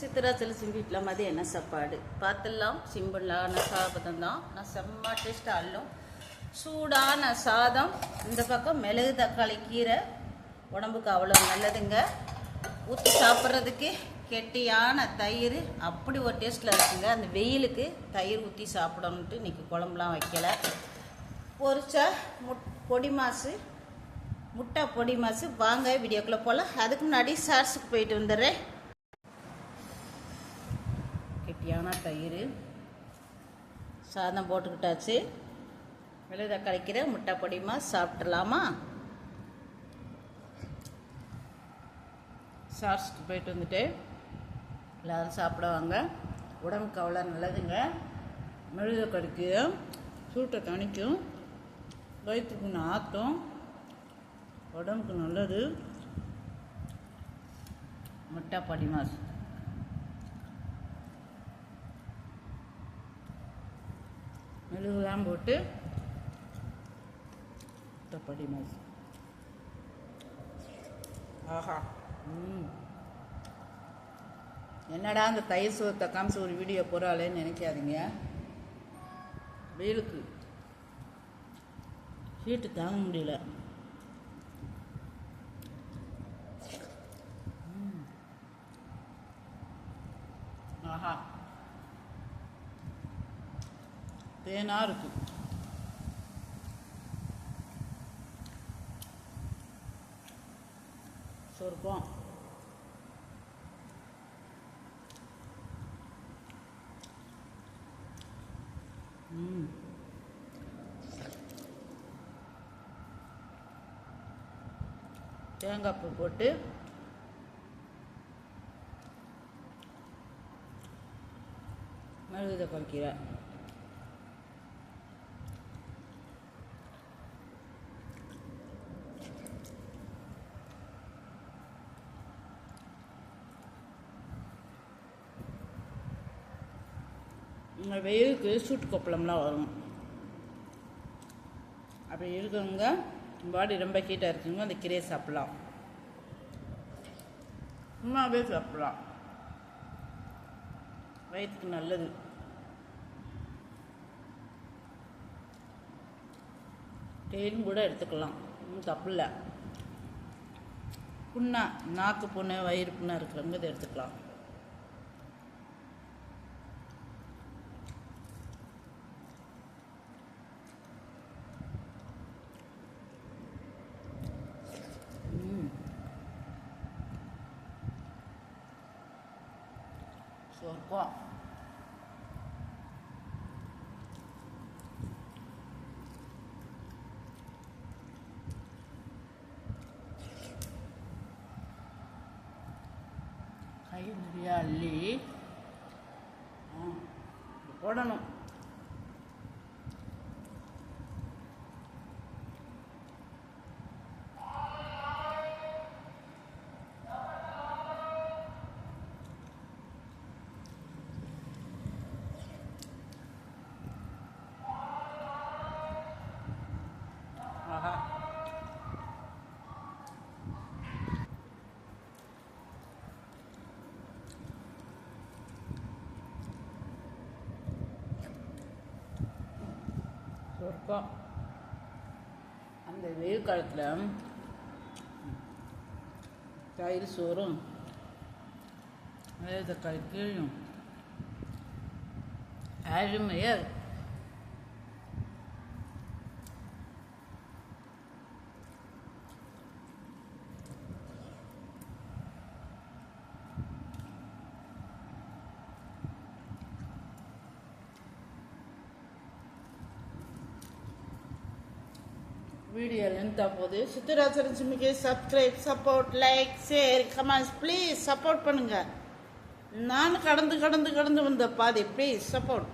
சித்திராச்சலட்சுமி வீட்டில் மதியம் என்ன சாப்பாடு பார்த்துடலாம். சிம்பிளான சாதம் தான். நான் செம்ம டேஸ்ட்டாக அள்ளும் சூடான சாதம். இந்த பக்கம் மிளகு தக்காளி கீரை உடம்புக்கு அவ்வளோ நல்லதுங்க. ஊற்றி சாப்பிட்றதுக்கு கெட்டியான தயிர் அப்படி ஒரு டேஸ்ட்டில் இருக்குங்க. அந்த வெயிலுக்கு தயிர் ஊற்றி சாப்பிடணுன்ட்டு இன்றைக்கி குழம்புலாம் வைக்கலை. பொரிச்ச பொடி மாசு முட்டை பொடி மாசு. வாங்க வீடியோக்குள்ளே போகலாம். அதுக்கு முன்னாடி ஷார்ட்ஸுக்கு போயிட்டு வந்துடுறேன். கெட்டியான தயிர் சாதம் போட்டுக்கிட்டாச்சு. மிளகு தக்காளி கீரை முட்டை பொடி மாசு சாப்பிட்றலாமா? ஷார்ட்ஸுக்கு போயிட்டு வந்துட்டு எல்லோரும் சாப்பிடுவாங்க. உடம்புக்கு அவ்வளோ நல்லதுங்க. மிளகு தக்காளி கீரை சூட்டை தணிக்கும், வயிற்றுக்கு ஆற்றும், உடம்புக்கு நல்லது. முட்டை பொடி மாசு மெழுகுலாம் போட்டு முட்டை பொடி மாசு. ஆஹா, என்னடா அந்த தயிர் சோத்தை காமிச்சு ஒரு வீடியோ போகிறாளேன்னு நினைக்காதீங்க. வெயிலுக்கு ஹீட்டு தாங்க முடியல. ஆஹா, தேனா இருக்கு. சொர்க்கம். தேங்காய் பூ போட்டு மிளகு தக்காளி கீரை இந்த வெயிலுக்கு சூட்டு கொப்பளம்லாம் வரும். அப்படி இருக்கவங்க பாடி ரொம்ப ஹீட்டாக இருக்குங்க, அந்த கீரையை சாப்பிட்லாம். சும்மாவே சாப்பிட்லாம், வயிற்றுக்கு நல்லது. டெய்லியும் கூட எடுத்துக்கலாம், ஒன்றும் தப்பு இல்லை. புண்ணா நாக்கு புண்ணு வயிறு புண்ணா இருக்கிறவங்க இதை எடுத்துக்கலாம். சொர்க்கம். கை நிறைய அள்ளி போடணும். சொர்க்கம். அந்த வெயில் காலத்தில் தயிர் சோறும் மிளகு தக்காளி கீரையும் அருமையாக இருக்கும். வீடியோ லென்த்தாக போகுது. சித்திராச்சலட்சுமிக்கு subscribe, support, like, share, comments please support பண்ணுங்கள். நான் கடந்து வந்த பாதை ப்ளீஸ் சப்போர்ட்.